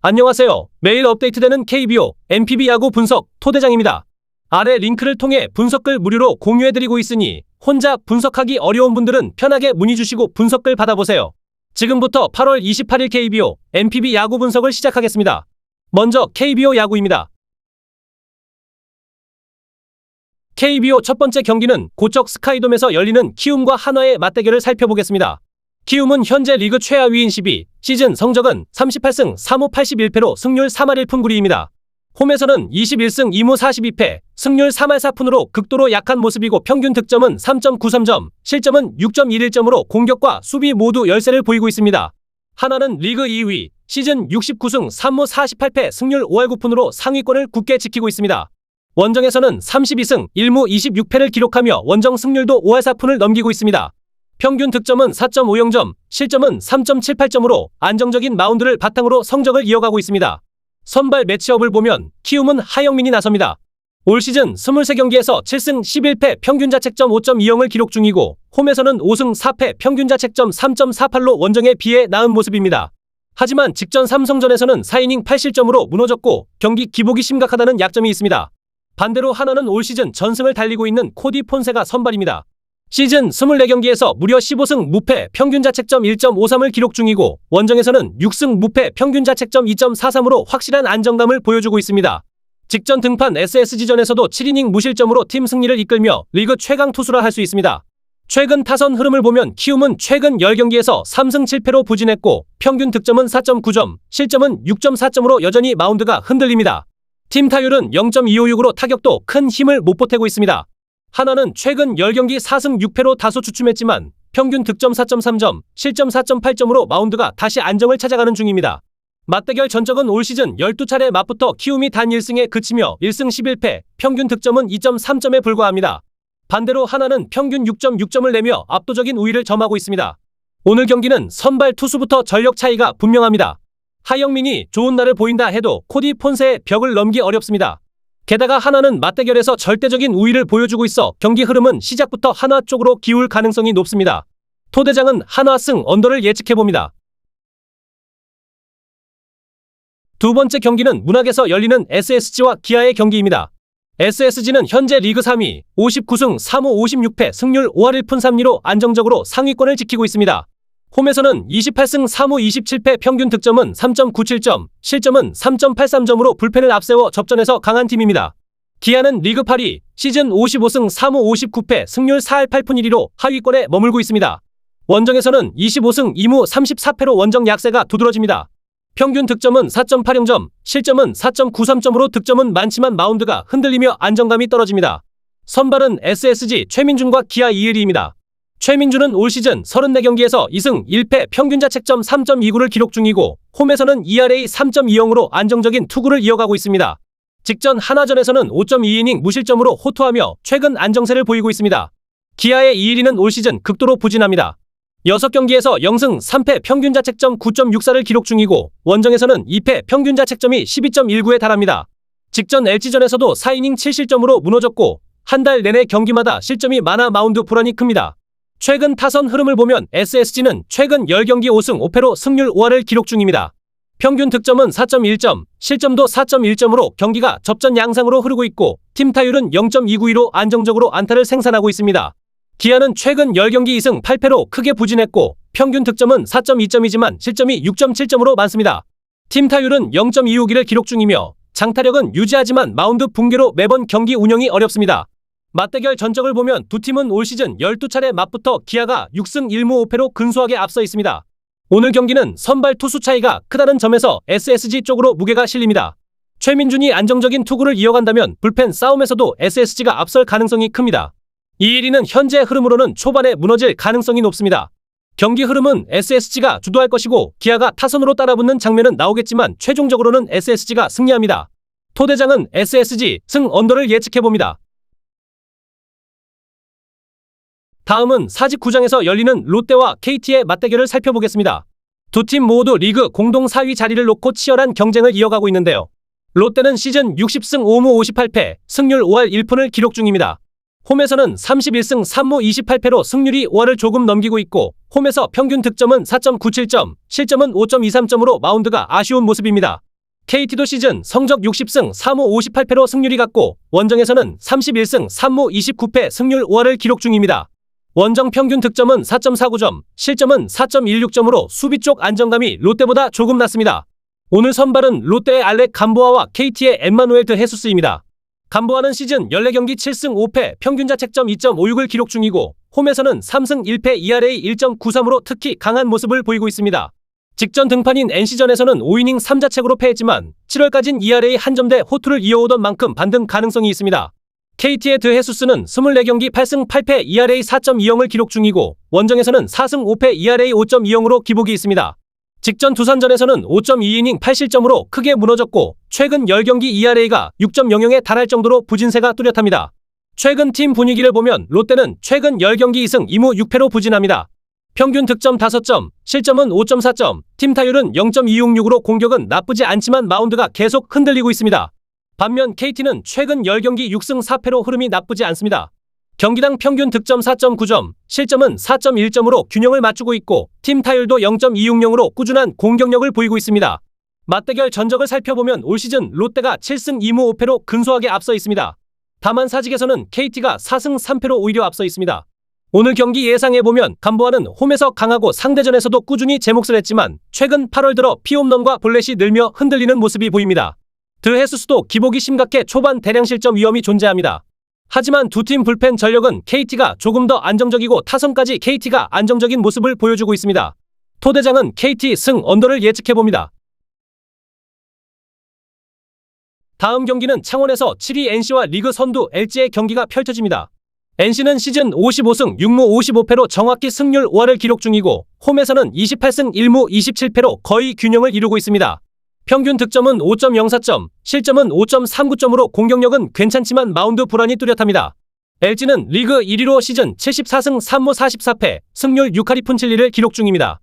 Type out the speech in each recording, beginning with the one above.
안녕하세요. 매일 업데이트되는 KBO, NPB 야구 분석 토대장입니다. 아래 링크를 통해 분석글 무료로 공유해드리고 있으니 혼자 분석하기 어려운 분들은 편하게 문의 주시고 분석글 받아보세요. 지금부터 8월 28일 KBO, NPB 야구 분석을 시작하겠습니다. 먼저 KBO 야구입니다. KBO 첫 번째 경기는 고척 스카이돔에서 열리는 키움과 한화의 맞대결을 살펴보겠습니다. 키움은 현재 리그 최하위인 12, 시즌 성적은 38승 3무 81패로 승률 3할 1푼 9리입니다. 홈에서는 21승 2무 42패, 승률 3할 4푼으로 극도로 약한 모습이고 평균 득점은 3.93점, 실점은 6.11점으로 공격과 수비 모두 열세를 보이고 있습니다. 한화는 리그 2위, 시즌 69승 3무 48패, 승률 5할 9푼으로 상위권을 굳게 지키고 있습니다. 원정에서는 32승 1무 26패를 기록하며 원정 승률도 5할 4푼을 넘기고 있습니다. 평균 득점은 4.50점, 실점은 3.78점으로 안정적인 마운드를 바탕으로 성적을 이어가고 있습니다. 선발 매치업을 보면 키움은 하영민이 나섭니다. 올 시즌 23경기에서 7승 11패 평균 자책점 5.20을 기록 중이고 홈에서는 5승 4패 평균 자책점 3.48로 원정에 비해 나은 모습입니다. 하지만 직전 삼성전에서는 4이닝 8실점으로 무너졌고 경기 기복이 심각하다는 약점이 있습니다. 반대로 한화는 올 시즌 전승을 달리고 있는 코디 폰세가 선발입니다. 시즌 24경기에서 무려 15승 무패 평균 자책점 1.53을 기록 중이고 원정에서는 6승 무패 평균 자책점 2.43으로 확실한 안정감을 보여주고 있습니다. 직전 등판 SSG전에서도 7이닝 무실점으로 팀 승리를 이끌며 리그 최강 투수라 할 수 있습니다. 최근 타선 흐름을 보면 키움은 최근 10경기에서 3승 7패로 부진했고 평균 득점은 4.9점, 실점은 6.4점으로 여전히 마운드가 흔들립니다. 팀 타율은 0.256으로 타격도 큰 힘을 못 보태고 있습니다. 한화는 최근 10경기 4승 6패로 다소 주춤했지만 평균 득점 4.3점, 실점 4.8점으로 마운드가 다시 안정을 찾아가는 중입니다. 맞대결 전적은 올 시즌 12차례 맞붙어 키움이 단 1승에 그치며 1승 11패, 평균 득점은 2.3점에 불과합니다. 반대로 한화는 평균 6.6점을 내며 압도적인 우위를 점하고 있습니다. 오늘 경기는 선발 투수부터 전력 차이가 분명합니다. 하영민이 좋은 날을 보인다 해도 코디 폰세의 벽을 넘기 어렵습니다. 게다가 한화는 맞대결에서 절대적인 우위를 보여주고 있어 경기 흐름은 시작부터 한화 쪽으로 기울 가능성이 높습니다. 토대장은 한화승 언더를 예측해봅니다. 두 번째 경기는 문학에서 열리는 SSG와 기아의 경기입니다. SSG는 현재 리그 3위, 59승 3무 56패, 승률 5할 1푼 3리로 안정적으로 상위권을 지키고 있습니다. 홈에서는 28승 3무 27패 평균 득점은 3.97점, 실점은 3.83점으로 불펜을 앞세워 접전에서 강한 팀입니다. 기아는 리그 8위, 시즌 55승 3무 59패, 승률 4할 8푼 1리로 하위권에 머물고 있습니다. 원정에서는 25승 2무 34패로 원정 약세가 두드러집니다. 평균 득점은 4.80점, 실점은 4.93점으로 득점은 많지만 마운드가 흔들리며 안정감이 떨어집니다. 선발은 SSG 최민준과 기아 이의리입니다. 최민준은 올 시즌 34경기에서 2승 1패 평균 자책점 3.29를 기록 중이고 홈에서는 ERA 3.20으로 안정적인 투구를 이어가고 있습니다. 직전 한화전에서는 5.2이닝 무실점으로 호투하며 최근 안정세를 보이고 있습니다. 기아의 이의리는 올 시즌 극도로 부진합니다. 6경기에서 0승 3패 평균 자책점 9.64를 기록 중이고 원정에서는 2패 평균 자책점이 12.19에 달합니다. 직전 LG전에서도 4이닝 7실점으로 무너졌고 한 달 내내 경기마다 실점이 많아 마운드 불안이 큽니다. 최근 타선 흐름을 보면 SSG는 최근 10경기 5승 5패로 승률 5할을 기록 중입니다. 평균 득점은 4.1점, 실점도 4.1점으로 경기가 접전 양상으로 흐르고 있고 팀 타율은 0.292로 안정적으로 안타를 생산하고 있습니다. 기아는 최근 10경기 2승 8패로 크게 부진했고 평균 득점은 4.2점이지만 실점이 6.7점으로 많습니다. 팀 타율은 0.261을 기록 중이며 장타력은 유지하지만 마운드 붕괴로 매번 경기 운영이 어렵습니다. 맞대결 전적을 보면 두 팀은 올 시즌 12차례 맞붙어 기아가 6승 1무 5패로 근소하게 앞서 있습니다. 오늘 경기는 선발 투수 차이가 크다는 점에서 SSG 쪽으로 무게가 실립니다. 최민준이 안정적인 투구를 이어간다면 불펜 싸움에서도 SSG가 앞설 가능성이 큽니다. 이의리는 현재 흐름으로는 초반에 무너질 가능성이 높습니다. 경기 흐름은 SSG가 주도할 것이고 기아가 타선으로 따라붙는 장면은 나오겠지만 최종적으로는 SSG가 승리합니다. 토대장은 SSG 승 언더를 예측해봅니다. 다음은 49장에서 열리는 롯데와 KT의 맞대결을 살펴보겠습니다. 두 팀 모두 리그 공동 4위 자리를 놓고 치열한 경쟁을 이어가고 있는데요. 롯데는 시즌 60승 5무 58패, 승률 5할 1푼을 기록 중입니다. 홈에서는 31승 3무 28패로 승률이 5할을 조금 넘기고 있고 홈에서 평균 득점은 4.97점, 실점은 5.23점으로 마운드가 아쉬운 모습입니다. KT도 시즌 성적 60승 3무 58패로 승률이 같고 원정에서는 31승 3무 29패 승률 5할을 기록 중입니다. 원정 평균 득점은 4.49점, 실점은 4.16점으로 수비 쪽 안정감이 롯데보다 조금 낮습니다. 오늘 선발은 롯데의 알렉 감보아와 KT의 엠마누엘 드 헤수스입니다. 감보아는 시즌 14경기 7승 5패 평균 자책점 2.56을 기록 중이고 홈에서는 3승 1패 ERA 1.93으로 특히 강한 모습을 보이고 있습니다. 직전 등판인 NC전에서는 5이닝 3자책으로 패했지만 7월까진 ERA 한 점대 호투를 이어오던 만큼 반등 가능성이 있습니다. KT의 드 헤수스는 24경기 8승 8패 ERA 4.20을 기록 중이고 원정에서는 4승 5패 ERA 5.20으로 기복이 있습니다. 직전 두산전에서는 5.2이닝 8실점으로 크게 무너졌고 최근 10경기 ERA가 6.00에 달할 정도로 부진세가 뚜렷합니다. 최근 팀 분위기를 보면 롯데는 최근 10경기 2승 2무 6패로 부진합니다. 평균 득점 5점, 실점은 5.4점, 팀 타율은 0.266으로 공격은 나쁘지 않지만 마운드가 계속 흔들리고 있습니다. 반면 KT는 최근 10경기 6승 4패로 흐름이 나쁘지 않습니다. 경기당 평균 득점 4.9점, 실점은 4.1점으로 균형을 맞추고 있고 팀 타율도 0.260으로 꾸준한 공격력을 보이고 있습니다. 맞대결 전적을 살펴보면 올 시즌 롯데가 7승 2무 5패로 근소하게 앞서 있습니다. 다만 사직에서는 KT가 4승 3패로 오히려 앞서 있습니다. 오늘 경기 예상해보면 감보아는 홈에서 강하고 상대전에서도 꾸준히 제 몫을 했지만 최근 8월 들어 피홈런과 볼넷이 늘며 흔들리는 모습이 보입니다. 드 헤수스도 기복이 심각해 초반 대량 실점 위험이 존재합니다. 하지만 두 팀 불펜 전력은 KT가 조금 더 안정적이고 타선까지 KT가 안정적인 모습을 보여주고 있습니다. 토대장은 KT 승 언더를 예측해봅니다. 다음 경기는 창원에서 7위 NC와 리그 선두 LG의 경기가 펼쳐집니다. NC는 시즌 55승 6무 55패로 정확히 승률 5할을 기록 중이고 홈에서는 28승 1무 27패로 거의 균형을 이루고 있습니다. 평균 득점은 5.04점, 실점은 5.39점으로 공격력은 괜찮지만 마운드 불안이 뚜렷합니다. LG는 리그 1위로 시즌 74승 3무 44패, 승률 6할 2푼 7리를 기록 중입니다.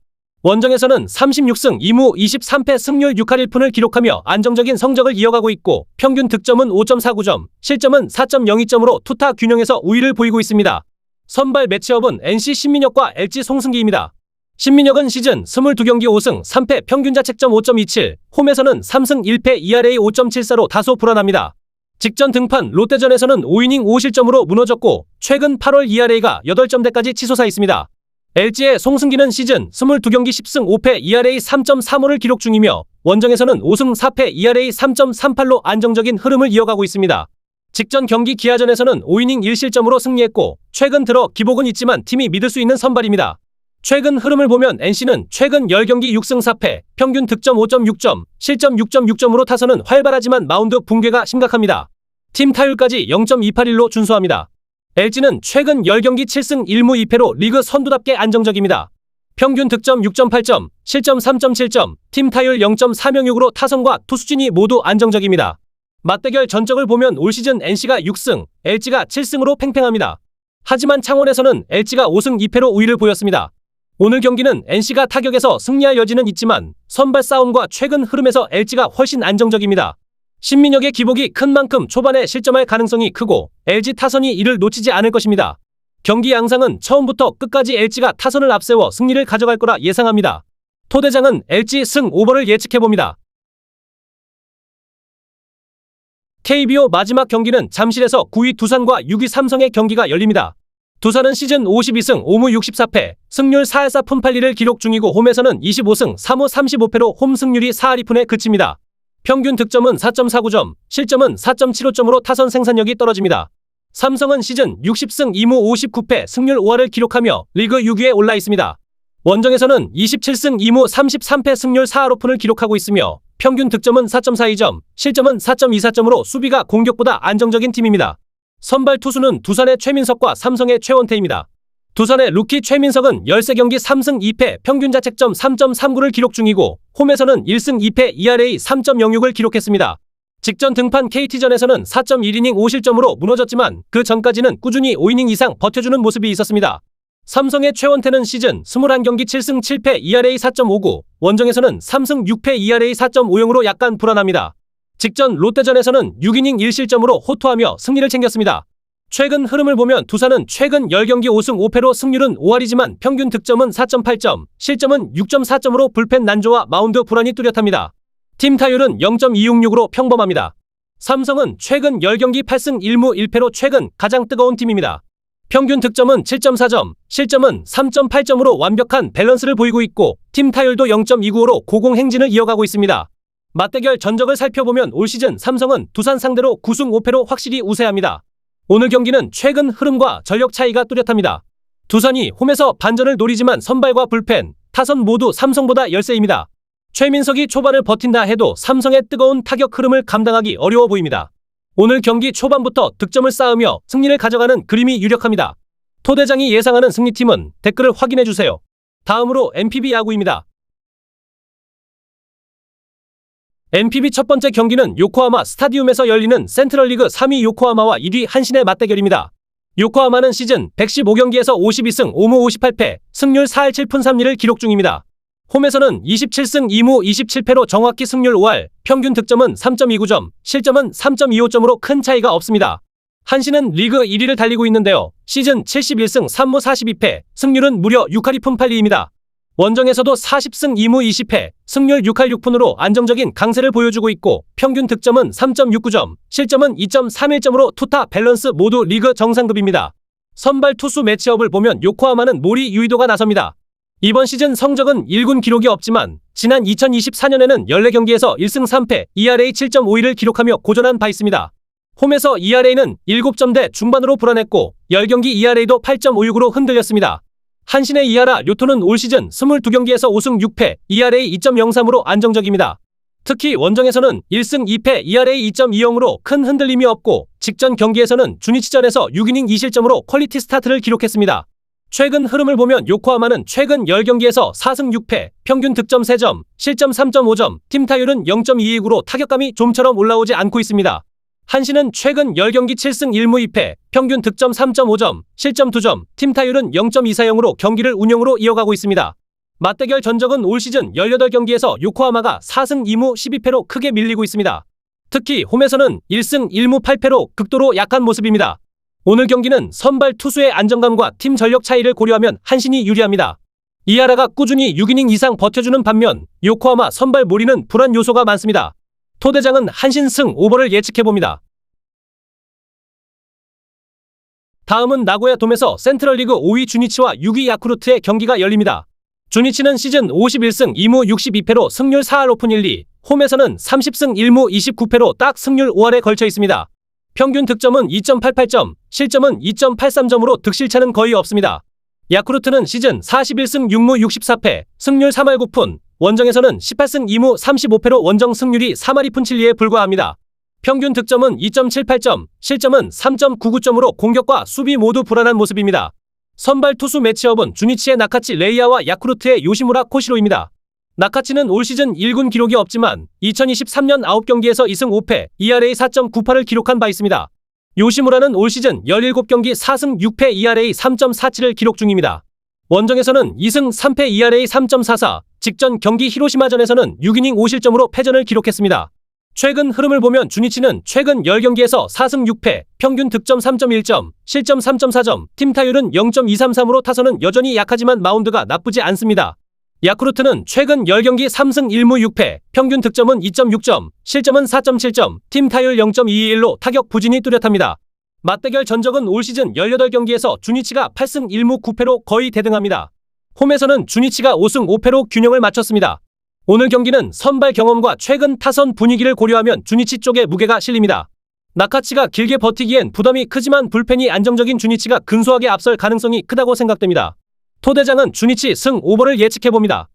원정에서는 36승 2무 23패 승률 6할 1푼을 기록하며 안정적인 성적을 이어가고 있고 평균 득점은 5.49점, 실점은 4.02점으로 투타 균형에서 우위를 보이고 있습니다. 선발 매치업은 NC 신민혁과 LG 송승기입니다. 신민혁은 시즌 22경기 5승 3패 평균 자책점 5.27, 홈에서는 3승 1패 ERA 5.74로 다소 불안합니다. 직전 등판 롯데전에서는 5이닝 5실점으로 무너졌고 최근 8월 ERA가 8점대까지 치솟아 있습니다. LG의 송승기는 시즌 22경기 10승 5패 ERA 3.35를 기록 중이며 원정에서는 5승 4패 ERA 3.38로 안정적인 흐름을 이어가고 있습니다. 직전 경기 기아전에서는 5이닝 1실점으로 승리했고 최근 들어 기복은 있지만 팀이 믿을 수 있는 선발입니다. 최근 흐름을 보면 NC는 최근 10경기 6승 4패, 평균 득점 5.6점, 실점 6.6점으로 타선은 활발하지만 마운드 붕괴가 심각합니다. 팀 타율까지 0.281로 준수합니다. LG는 최근 10경기 7승 1무 2패로 리그 선두답게 안정적입니다. 평균 득점 6.8점, 실점 3.7점, 팀 타율 0.406으로 타선과 투수진이 모두 안정적입니다. 맞대결 전적을 보면 올 시즌 NC가 6승, LG가 7승으로 팽팽합니다. 하지만 창원에서는 LG가 5승 2패로 우위를 보였습니다. 오늘 경기는 NC가 타격에서 승리할 여지는 있지만 선발 싸움과 최근 흐름에서 LG가 훨씬 안정적입니다. 신민혁의 기복이 큰 만큼 초반에 실점할 가능성이 크고 LG 타선이 이를 놓치지 않을 것입니다. 경기 양상은 처음부터 끝까지 LG가 타선을 앞세워 승리를 가져갈 거라 예상합니다. 토대장은 LG 승 오버를 예측해봅니다. KBO 마지막 경기는 잠실에서 9위 두산과 6위 삼성의 경기가 열립니다. 두산은 시즌 52승 5무 64패, 승률 4할 4푼 8리를 기록 중이고 홈에서는 25승 3무 35패로 홈 승률이 4할 2푼에 그칩니다. 평균 득점은 4.49점, 실점은 4.75점으로 타선 생산력이 떨어집니다. 삼성은 시즌 60승 2무 59패, 승률 5할을 기록하며 리그 6위에 올라 있습니다. 원정에서는 27승 2무 33패, 승률 4할 5푼을 기록하고 있으며 평균 득점은 4.42점, 실점은 4.24점으로 수비가 공격보다 안정적인 팀입니다. 선발 투수는 두산의 최민석과 삼성의 최원태입니다. 두산의 루키 최민석은 13경기 3승 2패 평균 자책점 3.39를 기록 중이고 홈에서는 1승 2패 ERA 3.06을 기록했습니다. 직전 등판 KT전에서는 4.1이닝 5실점으로 무너졌지만 그 전까지는 꾸준히 5이닝 이상 버텨주는 모습이 있었습니다. 삼성의 최원태는 시즌 21경기 7승 7패 ERA 4.59, 원정에서는 3승 6패 ERA 4.50으로 약간 불안합니다. 직전 롯데전에서는 6이닝 1실점으로 호투하며 승리를 챙겼습니다. 최근 흐름을 보면 두산은 최근 10경기 5승 5패로 승률은 5할이지만 평균 득점은 4.8점, 실점은 6.4점으로 불펜 난조와 마운드 불안이 뚜렷합니다. 팀 타율은 0.266으로 평범합니다. 삼성은 최근 10경기 8승 1무 1패로 최근 가장 뜨거운 팀입니다. 평균 득점은 7.4점, 실점은 3.8점으로 완벽한 밸런스를 보이고 있고 팀 타율도 0.295로 고공행진을 이어가고 있습니다. 맞대결 전적을 살펴보면 올 시즌 삼성은 두산 상대로 9승 5패로 확실히 우세합니다. 오늘 경기는 최근 흐름과 전력 차이가 뚜렷합니다. 두산이 홈에서 반전을 노리지만 선발과 불펜, 타선 모두 삼성보다 열세입니다. 최민석이 초반을 버틴다 해도 삼성의 뜨거운 타격 흐름을 감당하기 어려워 보입니다. 오늘 경기 초반부터 득점을 쌓으며 승리를 가져가는 그림이 유력합니다. 토 대장이 예상하는 승리팀은 댓글을 확인해주세요. 다음으로 NPB 야구입니다. NPB 첫 번째 경기는 요코하마 스타디움에서 열리는 센트럴리그 3위 요코하마와 1위 한신의 맞대결입니다. 요코하마는 시즌 115경기에서 52승 5무 58패, 승률 4할 7푼 3리를 기록 중입니다. 홈에서는 27승 2무 27패로 정확히 승률 5할, 평균 득점은 3.29점, 실점은 3.25점으로 큰 차이가 없습니다. 한신은 리그 1위를 달리고 있는데요. 시즌 71승 3무 42패, 승률은 무려 6할 2푼 8리입니다. 원정에서도 40승 2무 20패, 승률 6할 6푼으로 안정적인 강세를 보여주고 있고 평균 득점은 3.69점, 실점은 2.31점으로 투타 밸런스 모두 리그 정상급입니다. 선발 투수 매치업을 보면 요코하마는 모리 유이도가 나섭니다. 이번 시즌 성적은 1군 기록이 없지만 지난 2024년에는 14경기에서 1승 3패, ERA 7.52를 기록하며 고전한 바 있습니다. 홈에서 ERA는 7점대 중반으로 불안했고 10경기 ERA도 8.56으로 흔들렸습니다. 한신의 이하라 료토는 올 시즌 22경기에서 5승 6패, ERA 2.03으로 안정적입니다. 특히 원정에서는 1승 2패, ERA 2.20으로 큰 흔들림이 없고 직전 경기에서는 주니치전에서 6이닝 2실점으로 퀄리티 스타트를 기록했습니다. 최근 흐름을 보면 요코하마는 최근 10경기에서 4승 6패, 평균 득점 3점, 실점 3.5점, 팀 타율은 0.22구로 타격감이 좀처럼 올라오지 않고 있습니다. 한신은 최근 10경기 7승 1무 2패, 평균 득점 3.5점, 실점 2점, 팀 타율은 0.240으로 경기를 운영으로 이어가고 있습니다. 맞대결 전적은 올 시즌 18경기에서 요코하마가 4승 2무 12패로 크게 밀리고 있습니다. 특히 홈에서는 1승 1무 8패로 극도로 약한 모습입니다. 오늘 경기는 선발 투수의 안정감과 팀 전력 차이를 고려하면 한신이 유리합니다. 이하라가 꾸준히 6이닝 이상 버텨주는 반면 요코하마 선발 모리는 불안 요소가 많습니다. 토 대장은 한신 승 오버를 예측해봅니다. 다음은 나고야 돔에서 센트럴리그 5위 주니치와 6위 야쿠르트의 경기가 열립니다. 주니치는 시즌 51승 2무 62패로 승률 4할 오픈 1리, 홈에서는 30승 1무 29패로 딱 승률 5할에 걸쳐 있습니다. 평균 득점은 2.88점, 실점은 2.83점으로 득실차는 거의 없습니다. 야쿠르트는 시즌 41승 6무 64패, 승률 3할 9푼, 원정에서는 18승 2무 35패로 원정 승률이 3할 2푼 7리에 불과합니다. 평균 득점은 2.78점, 실점은 3.99점으로 공격과 수비 모두 불안한 모습입니다. 선발 투수 매치업은 주니치의 나카치 레이아와 야쿠르트의 요시무라 코시로입니다. 나카치는 올 시즌 1군 기록이 없지만 2023년 9경기에서 2승 5패, ERA 4.98을 기록한 바 있습니다. 요시무라는 올 시즌 17경기 4승 6패, ERA 3.47을 기록 중입니다. 원정에서는 2승 3패, ERA 3.44, 직전 경기 히로시마전에서는 6이닝 5실점으로 패전을 기록했습니다. 최근 흐름을 보면 주니치는 최근 10경기에서 4승 6패, 평균 득점 3.1점, 실점 3.4점, 팀 타율은 0.233으로 타선은 여전히 약하지만 마운드가 나쁘지 않습니다. 야쿠르트는 최근 10경기 3승 1무 6패, 평균 득점은 2.6점, 실점은 4.7점, 팀 타율 0.21로 타격 부진이 뚜렷합니다. 맞대결 전적은 올 시즌 18경기에서 주니치가 8승 1무 9패로 거의 대등합니다. 홈에서는 주니치가 5승 5패로 균형을 맞췄습니다. 오늘 경기는 선발 경험과 최근 타선 분위기를 고려하면 주니치 쪽에 무게가 실립니다. 나카치가 길게 버티기엔 부담이 크지만 불펜이 안정적인 주니치가 근소하게 앞설 가능성이 크다고 생각됩니다. 토 대장은 주니치 승 오버를 예측해봅니다.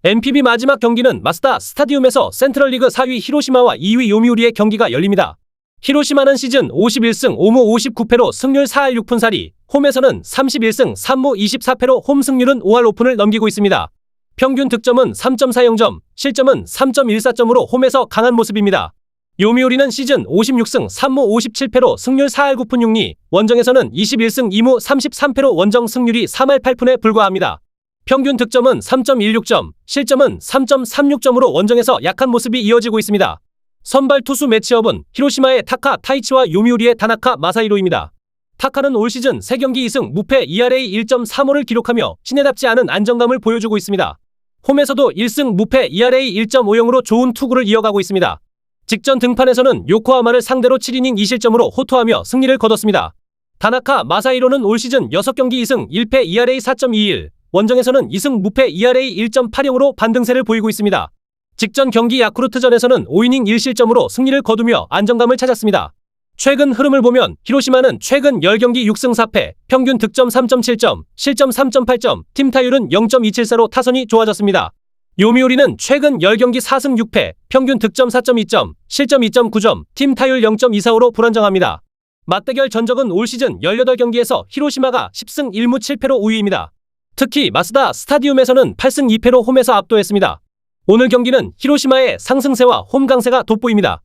NPB 마지막 경기는 마쓰다 스타디움에서 센트럴리그 4위 히로시마와 2위 요미우리의 경기가 열립니다. 히로시마는 시즌 51승 5무 59패로 승률 4할 6푼 4리, 홈에서는 31승 3무 24패로 홈 승률은 5할 오픈을 넘기고 있습니다. 평균 득점은 3.40점, 실점은 3.14점으로 홈에서 강한 모습입니다. 요미우리는 시즌 56승 3무 57패로 승률 4할 9푼 6리, 원정에서는 21승 2무 33패로 원정 승률이 3할 8푼에 불과합니다. 평균 득점은 3.16점, 실점은 3.36점으로 원정에서 약한 모습이 이어지고 있습니다. 선발 투수 매치업은 히로시마의 타카 타이치와 요미우리의 다나카 마사히로입니다. 타카는 올 시즌 3경기 2승 무패, ERA 1.35를 기록하며 신예답지 않은 안정감을 보여주고 있습니다. 홈에서도 1승 무패 ERA 1.50으로 좋은 투구를 이어가고 있습니다. 직전 등판에서는 요코하마를 상대로 7이닝 2실점으로 호투하며 승리를 거뒀습니다. 다나카 마사히로는 올 시즌 6경기 2승 1패 ERA 4.21, 원정에서는 2승 무패 ERA 1.80으로 반등세를 보이고 있습니다. 직전 경기 야쿠르트전에서는 5이닝 1실점으로 승리를 거두며 안정감을 찾았습니다. 최근 흐름을 보면 히로시마는 최근 10경기 6승 4패, 평균 득점 3.7점, 실점 3.8점, 팀 타율은 0.274로 타선이 좋아졌습니다. 요미우리는 최근 10경기 4승 6패, 평균 득점 4.2점, 실점 2.9점, 팀 타율 0.245로 불안정합니다. 맞대결 전적은 올 시즌 18경기에서 히로시마가 10승 1무 7패로 우위입니다. 특히 마쓰다 스타디움에서는 8승 2패로 홈에서 압도했습니다. 오늘 경기는 히로시마의 상승세와 홈 강세가 돋보입니다.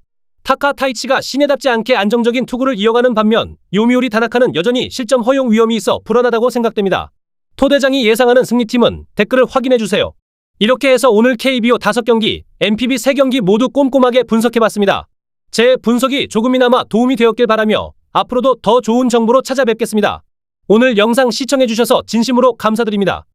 타카 타이치가 신예답지 않게 안정적인 투구를 이어가는 반면 요미우리 다나카는 여전히 실점 허용 위험이 있어 불안하다고 생각됩니다. 토대장이 예상하는 승리팀은 댓글을 확인해주세요. 이렇게 해서 오늘 KBO 5경기, NPB 3경기 모두 꼼꼼하게 분석해봤습니다. 제 분석이 조금이나마 도움이 되었길 바라며 앞으로도 더 좋은 정보로 찾아뵙겠습니다. 오늘 영상 시청해주셔서 진심으로 감사드립니다.